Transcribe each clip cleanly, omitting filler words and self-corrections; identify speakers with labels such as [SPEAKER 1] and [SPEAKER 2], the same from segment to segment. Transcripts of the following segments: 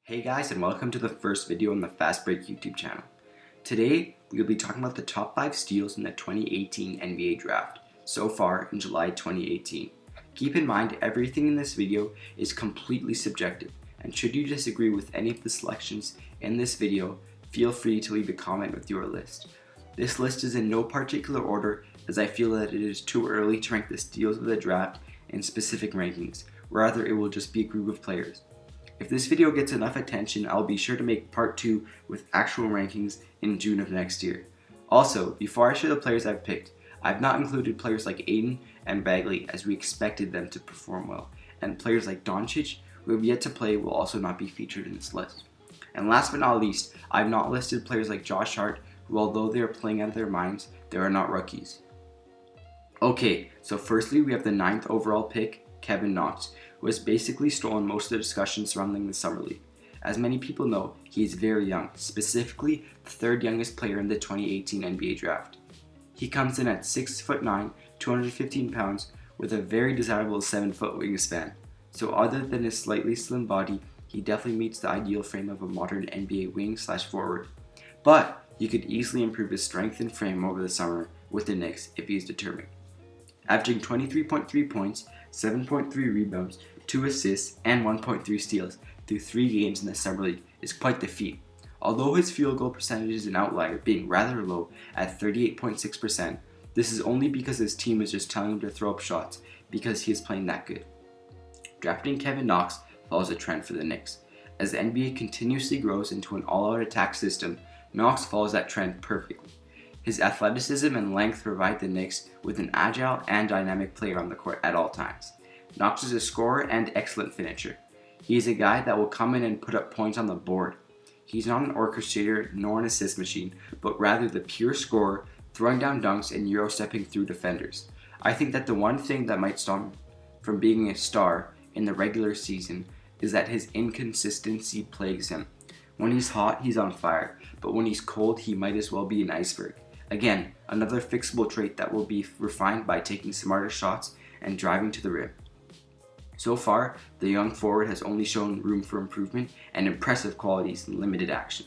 [SPEAKER 1] Hey guys, and welcome to the first video on the Fast Break YouTube channel. Today, we will be talking about the top 5 steals in the 2018 NBA Draft, so far in July 2018. Keep in mind, everything in this video is completely subjective, and should you disagree with any of the selections in this video, feel free to leave a comment with your list. This list is in no particular order, as I feel that it is too early to rank the steals of the draft in specific rankings. Rather, it will just be a group of players. If this video gets enough attention, I'll be sure to make part 2 with actual rankings in June of next year. Also, before I share the players I've picked, I've not included players like Ayton and Bagley as we expected them to perform well, and players like Doncic, who have yet to play, will also not be featured in this list. And last but not least, I've not listed players like Josh Hart, who although they are playing out of their minds, they are not rookies. Okay, so firstly we have the 9th overall pick, Kevin Knox, who has basically stolen most of the discussion surrounding the Summer League. As many people know, he is very young, specifically the 3rd youngest player in the 2018 NBA Draft. He comes in at 6'9", 215 pounds, with a very desirable 7-foot wingspan. So other than his slightly slim body, he definitely meets the ideal frame of a modern NBA wing/forward. But he could easily improve his strength and frame over the summer with the Knicks if he is determined. Averaging 23.3 points, 7.3 rebounds, 2 assists, and 1.3 steals through 3 games in the Summer League is quite the feat. Although his field goal percentage is an outlier, being rather low at 38.6%, this is only because his team is just telling him to throw up shots because he is playing that good. Drafting Kevin Knox follows a trend for the Knicks. As the NBA continuously grows into an all-out attack system, Knox follows that trend perfectly. His athleticism and length provide the Knicks with an agile and dynamic player on the court at all times. Knox is a scorer and excellent finisher. He is a guy that will come in and put up points on the board. He's not an orchestrator nor an assist machine, but rather the pure scorer, throwing down dunks and euro-stepping through defenders. I think that the one thing that might stop him from being a star in the regular season is that his inconsistency plagues him. When he's hot, he's on fire, but when he's cold, he might as well be an iceberg. Again, another fixable trait that will be refined by taking smarter shots and driving to the rim. So far, the young forward has only shown room for improvement and impressive qualities in limited action.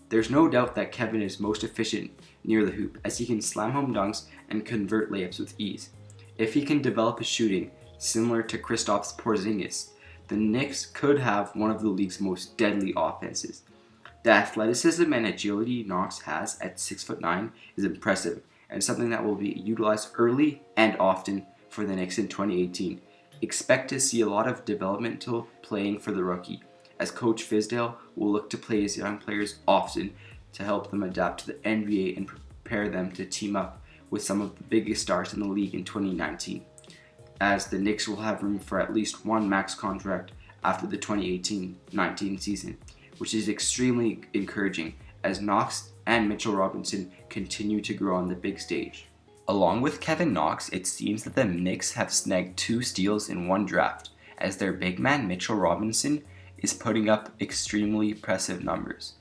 [SPEAKER 1] There's no doubt that Kevin is most efficient near the hoop, as he can slam home dunks and convert layups with ease. If he can develop his shooting similar to Kristaps Porzingis, the Knicks could have one of the league's most deadly offenses. The athleticism and agility Knox has at 6'9" is impressive and something that will be utilized early and often for the Knicks in 2018. Expect to see a lot of developmental playing for the rookie, as Coach Fizdale will look to play his young players often to help them adapt to the NBA and prepare them to team up with some of the biggest stars in the league in 2019, as the Knicks will have room for at least one max contract after the 2018-19 season, which is extremely encouraging as Knox and Mitchell Robinson continue to grow on the big stage. Along with Kevin Knox, it seems that the Knicks have snagged 2 steals in one draft, as their big man Mitchell Robinson is putting up extremely impressive numbers.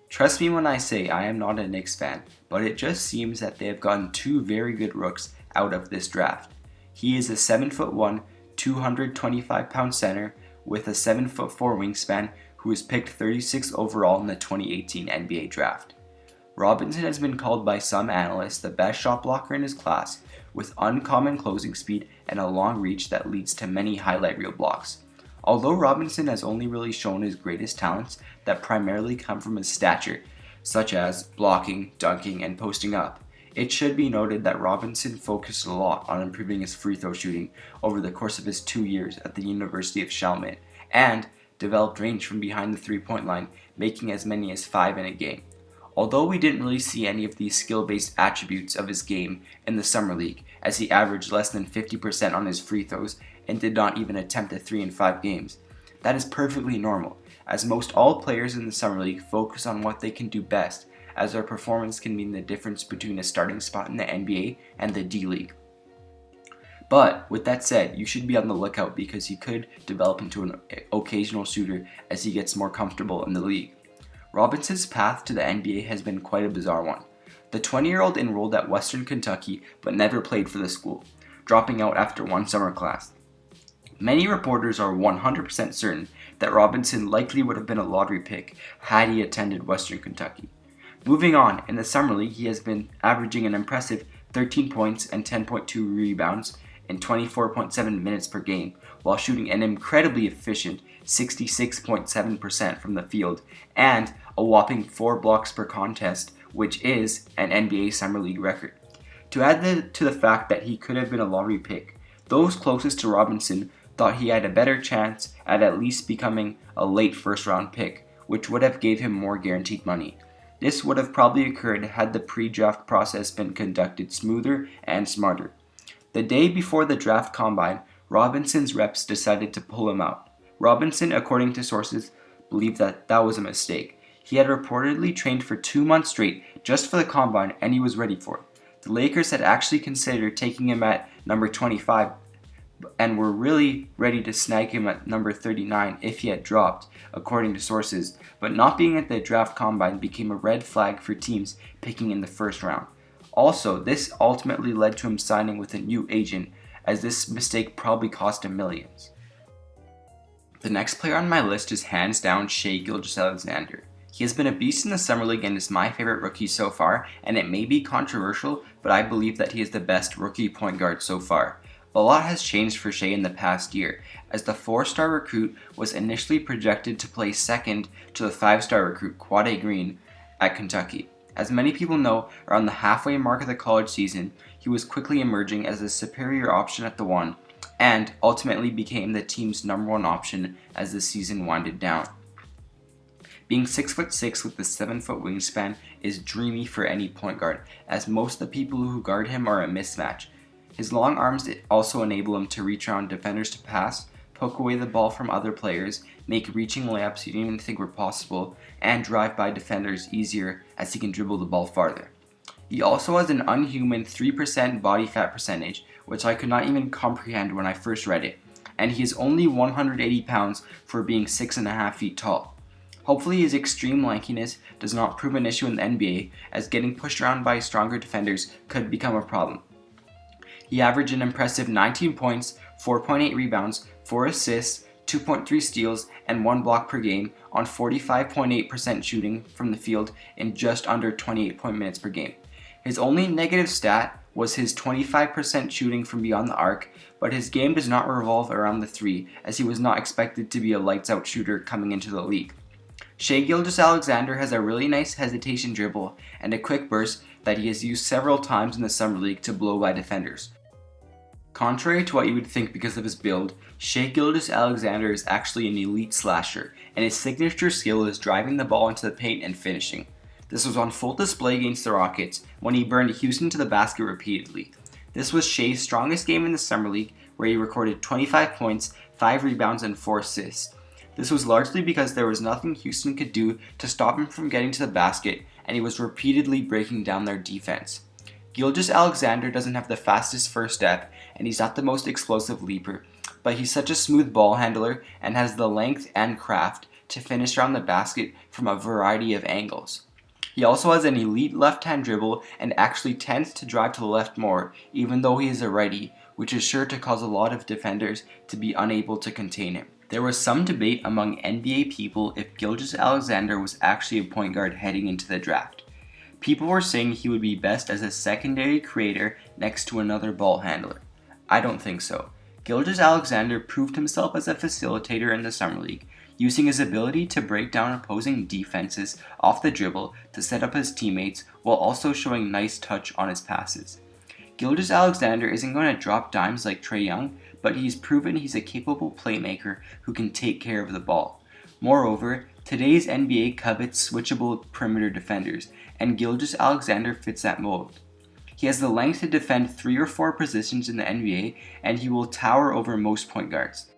[SPEAKER 1] Trust me when I say I am not a Knicks fan, but it just seems that they have gotten 2 very good rooks out of this draft. He is a 7'1", 225-pound center with a 7'4" wingspan who was picked 36th overall in the 2018 NBA Draft. Robinson has been called by some analysts the best shot blocker in his class, with uncommon closing speed and a long reach that leads to many highlight reel blocks. Although Robinson has only really shown his greatest talents that primarily come from his stature, such as blocking, dunking, and posting up, it should be noted that Robinson focused a lot on improving his free throw shooting over the course of his 2 years at the University of Chalmette, and developed range from behind the 3-point line, making as many as 5 in a game. Although we didn't really see any of these skill-based attributes of his game in the Summer League, as he averaged less than 50% on his free throws and did not even attempt a 3 in 5 games. That is perfectly normal, as most all players in the Summer League focus on what they can do best, as their performance can mean the difference between a starting spot in the NBA and the D-League. But with that said, you should be on the lookout because he could develop into an occasional shooter as he gets more comfortable in the league. Robinson's path to the NBA has been quite a bizarre one. The 20-year-old enrolled at Western Kentucky but never played for the school, dropping out after one summer class. Many reporters are 100% certain that Robinson likely would have been a lottery pick had he attended Western Kentucky. Moving on, in the Summer League, he has been averaging an impressive 13 points and 10.2 rebounds in 24.7 minutes per game, while shooting an incredibly efficient 66.7% from the field and a whopping 4 blocks per contest, which is an NBA Summer League record. To add to the fact that he could have been a lottery pick, those closest to Robinson thought he had a better chance at least becoming a late first round pick, which would have gave him more guaranteed money. This would have probably occurred had the pre-draft process been conducted smoother and smarter. The day before the draft combine, Robinson's reps decided to pull him out. Robinson, according to sources, believed that was a mistake. He had reportedly trained for 2 months straight just for the combine, and he was ready for it. The Lakers had actually considered taking him at number 25 and were really ready to snag him at number 39 if he had dropped, according to sources, but not being at the draft combine became a red flag for teams picking in the first round. Also, this ultimately led to him signing with a new agent, as this mistake probably cost him millions. The next player on my list is hands down Shai Gilgeous-Alexander. He has been a beast in the Summer League and is my favorite rookie so far, and it may be controversial, but I believe that he is the best rookie point guard so far. A lot has changed for Shai in the past year, as the 4-star recruit was initially projected to play second to the 5-star recruit Quade Green at Kentucky. As many people know, around the halfway mark of the college season, he was quickly emerging as a superior option at the 1, and ultimately became the team's number 1 option as the season winded down. Being 6'6" with a 7-foot wingspan is dreamy for any point guard, as most of the people who guard him are a mismatch. His long arms also enable him to reach around defenders to pass, poke away the ball from other players, make reaching layups you didn't even think were possible, and drive by defenders easier as he can dribble the ball farther. He also has an unhuman 3% body fat percentage, which I could not even comprehend when I first read it, and he is only 180 pounds for being 6.5 feet tall. Hopefully his extreme lankiness does not prove an issue in the NBA, as getting pushed around by stronger defenders could become a problem. He averaged an impressive 19 points, 4.8 rebounds, 4 assists, 2.3 steals, and 1 block per game on 45.8% shooting from the field in just under 28 minutes per game. His only negative stat was his 25% shooting from beyond the arc, but his game does not revolve around the 3, as he was not expected to be a lights-out shooter coming into the league. Shai Gilgeous-Alexander has a really nice hesitation dribble and a quick burst that he has used several times in the Summer League to blow by defenders. Contrary to what you would think because of his build, Shai Gilgeous-Alexander is actually an elite slasher, and his signature skill is driving the ball into the paint and finishing. This was on full display against the Rockets when he burned Houston to the basket repeatedly. This was Shai's strongest game in the Summer League, where he recorded 25 points, 5 rebounds, and 4 assists. This was largely because there was nothing Houston could do to stop him from getting to the basket, and he was repeatedly breaking down their defense. Gilgeous-Alexander doesn't have the fastest first step, and he's not the most explosive leaper, but he's such a smooth ball handler and has the length and craft to finish around the basket from a variety of angles. He also has an elite left-hand dribble and actually tends to drive to the left more, even though he is a righty, which is sure to cause a lot of defenders to be unable to contain him. There was some debate among NBA people if Gilgeous-Alexander was actually a point guard heading into the draft. People were saying he would be best as a secondary creator next to another ball handler. I don't think so. Gilgeous-Alexander proved himself as a facilitator in the Summer League, using his ability to break down opposing defenses off the dribble to set up his teammates while also showing nice touch on his passes. Gilgeous-Alexander isn't going to drop dimes like Trae Young, but he's proven he's a capable playmaker who can take care of the ball. Moreover, today's NBA covets switchable perimeter defenders, and Gilgeous-Alexander fits that mold. He has the length to defend 3 or 4 positions in the NBA, and he will tower over most point guards.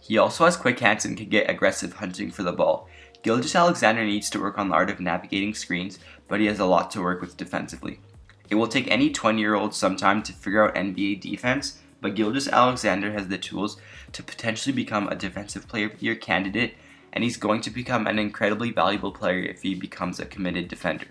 [SPEAKER 1] He also has quick hands and can get aggressive hunting for the ball. Gilgeous-Alexander needs to work on the art of navigating screens, but he has a lot to work with defensively. It will take any 20-year-old some time to figure out NBA defense, but Gilgeous-Alexander has the tools to potentially become a Defensive Player of the Year candidate, and he's going to become an incredibly valuable player if he becomes a committed defender.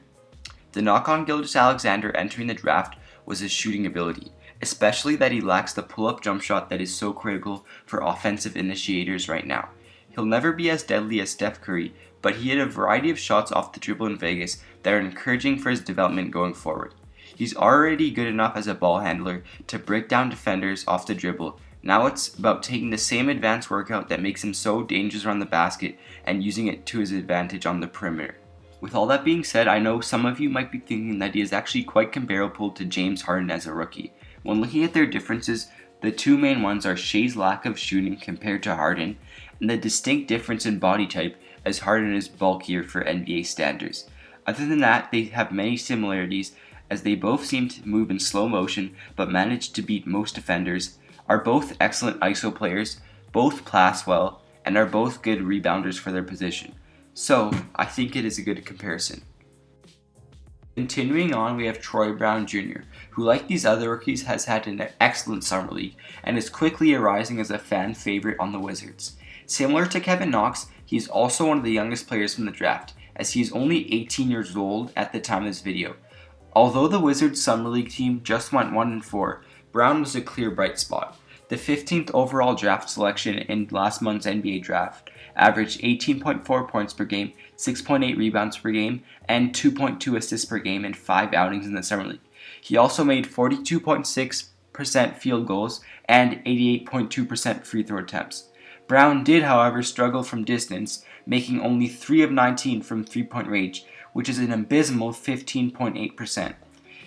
[SPEAKER 1] The knock on Gilgeous-Alexander entering the draft was his shooting ability, especially that he lacks the pull-up jump shot that is so critical for offensive initiators right now. He'll never be as deadly as Steph Curry, but he had a variety of shots off the dribble in Vegas that are encouraging for his development going forward. He's already good enough as a ball handler to break down defenders off the dribble. Now it's about taking the same advanced workout that makes him so dangerous around the basket and using it to his advantage on the perimeter. With all that being said, I know some of you might be thinking that he is actually quite comparable to James Harden as a rookie. When looking at their differences, the two main ones are Shea's lack of shooting compared to Harden, and the distinct difference in body type as Harden is bulkier for NBA standards. Other than that, they have many similarities as they both seem to move in slow motion but manage to beat most defenders, are both excellent ISO players, both pass well, and are both good rebounders for their position. So, I think it is a good comparison. Continuing on, we have Troy Brown Jr., who like these other rookies has had an excellent summer league and is quickly arising as a fan favorite on the Wizards. Similar to Kevin Knox, he is also one of the youngest players from the draft, as he is only 18 years old at the time of this video. Although the Wizards summer league team just went 1-4, Brown was a clear bright spot. The 15th overall draft selection in last month's NBA draft averaged 18.4 points per game, 6.8 rebounds per game, and 2.2 assists per game in 5 outings in the summer league. He also made 42.6% field goals and 88.2% free throw attempts. Brown did, however, struggle from distance, making only 3 of 19 from three-point range, which is an abysmal 15.8%.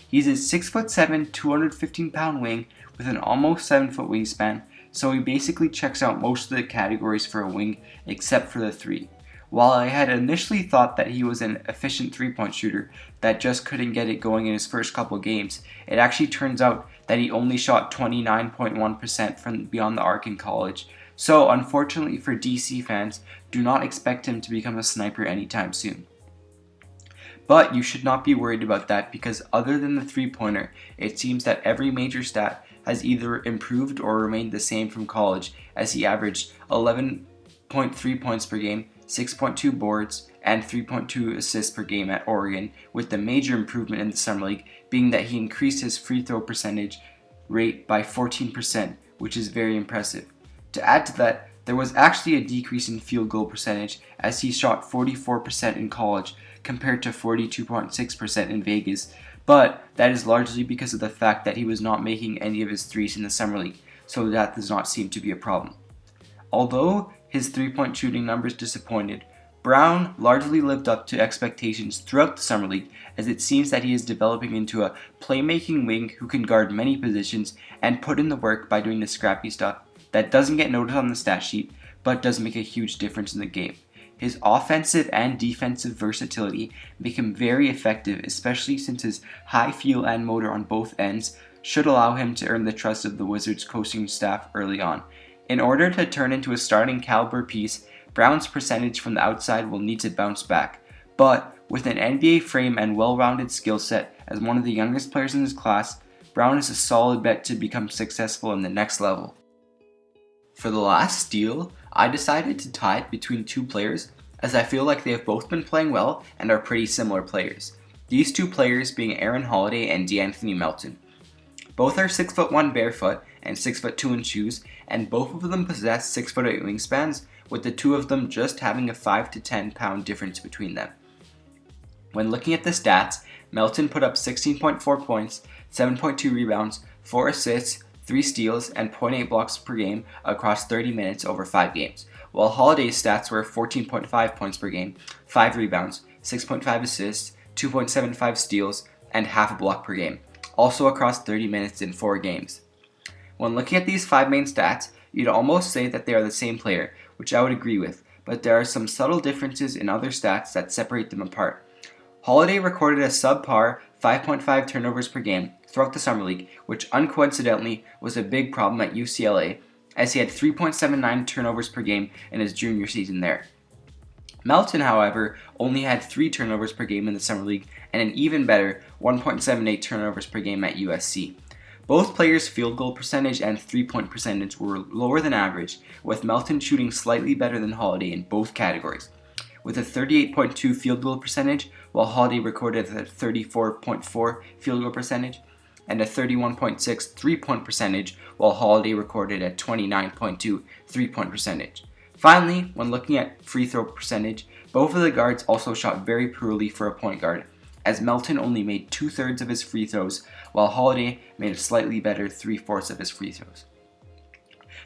[SPEAKER 1] He's a 6'7", 215-pound wing with an almost 7-foot wingspan, so he basically checks out most of the categories for a wing except for the 3. While I had initially thought that he was an efficient three-point shooter that just couldn't get it going in his first couple games, it actually turns out that he only shot 29.1% from beyond the arc in college. So unfortunately for DC fans, do not expect him to become a sniper anytime soon. But you should not be worried about that because other than the three-pointer, it seems that every major stat has either improved or remained the same from college, as he averaged 11.3 points per game, 6.2 boards, and 3.2 assists per game at Oregon, with the major improvement in the summer league being that he increased his free throw percentage rate by 14%, which is very impressive. To add to that, there was actually a decrease in field goal percentage as he shot 44% in college compared to 42.6% in Vegas, but that is largely because of the fact that he was not making any of his threes in the summer league, so that does not seem to be a problem. Although his three-point shooting numbers disappointed, Brown largely lived up to expectations throughout the summer league, as it seems that he is developing into a playmaking wing who can guard many positions and put in the work by doing the scrappy stuff that doesn't get noted on the stat sheet but does make a huge difference in the game. His offensive and defensive versatility make him very effective, especially since his high feel and motor on both ends should allow him to earn the trust of the Wizards coaching staff early on. In order to turn into a starting caliber piece, Brown's percentage from the outside will need to bounce back, but with an NBA frame and well-rounded skill set as one of the youngest players in his class, Brown is a solid bet to become successful in the next level. For the last steal, I decided to tie it between two players as I feel like they have both been playing well and are pretty similar players. These two players being Aaron Holiday and De'Anthony Melton. Both are 6'1" barefoot and 6'2" in shoes, and both of them possess 6'8" wingspans, with the two of them just having a 5 to 10 pound difference between them. When looking at the stats, Melton put up 16.4 points, 7.2 rebounds, 4 assists, 3 steals, and 0.8 blocks per game across 30 minutes over 5 games, while Holiday's stats were 14.5 points per game, 5 rebounds, 6.5 assists, 2.75 steals, and half a block per game, also across 30 minutes in 4 games. When looking at these 5 main stats, you'd almost say that they are the same player, which I would agree with, but there are some subtle differences in other stats that separate them apart. Holiday recorded a subpar 5.5 turnovers per game throughout the summer league, which uncoincidentally was a big problem at UCLA, as he had 3.79 turnovers per game in his junior season there. Melton, however, only had 3 turnovers per game in the summer league and an even better 1.78 turnovers per game at USC. Both players' field goal percentage and three-point percentage were lower than average, with Melton shooting slightly better than Holiday in both categories, with a 38.2 field goal percentage, while Holiday recorded a 34.4 field goal percentage, and a 31.6 three-point percentage, while Holiday recorded a 29.2 three-point percentage. Finally, when looking at free throw percentage, both of the guards also shot very poorly for a point guard, as Melton only made 2/3 of his free throws, while Holiday made a slightly better 3/4 of his free throws.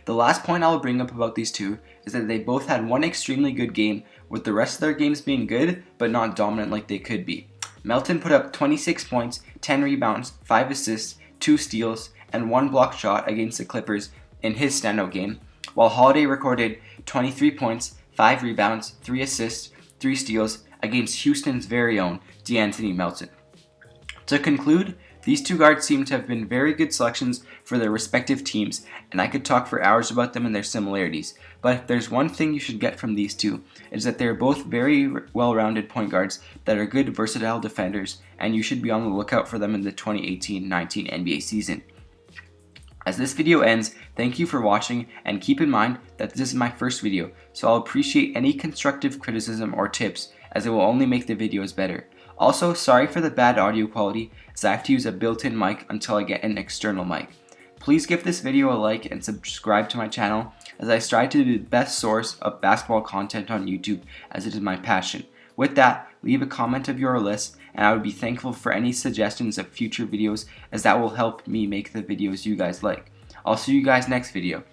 [SPEAKER 1] The last point I will bring up about these two is that they both had one extremely good game, with the rest of their games being good, but not dominant like they could be. Melton put up 26 points, 10 rebounds, 5 assists, 2 steals, and 1 block shot against the Clippers in his standout game, while Holiday recorded 23 points, 5 rebounds, 3 assists, 3 steals against Houston's very own De'Anthony Melton. To conclude, these two guards seem to have been very good selections for their respective teams, and I could talk for hours about them and their similarities. But if there's one thing you should get from these two, is that they're both very well-rounded point guards that are good, versatile defenders, and you should be on the lookout for them in the 2018-19 NBA season. As this video ends, thank you for watching, and keep in mind that this is my first video, so I'll appreciate any constructive criticism or tips, as it will only make the videos better. Also, sorry for the bad audio quality, as I have to use a built-in mic until I get an external mic. Please give this video a like and subscribe to my channel, as I strive to be the best source of basketball content on YouTube, as it is my passion. With that, leave a comment of your list, and I would be thankful for any suggestions of future videos, as that will help me make the videos you guys like. I'll see you guys next video.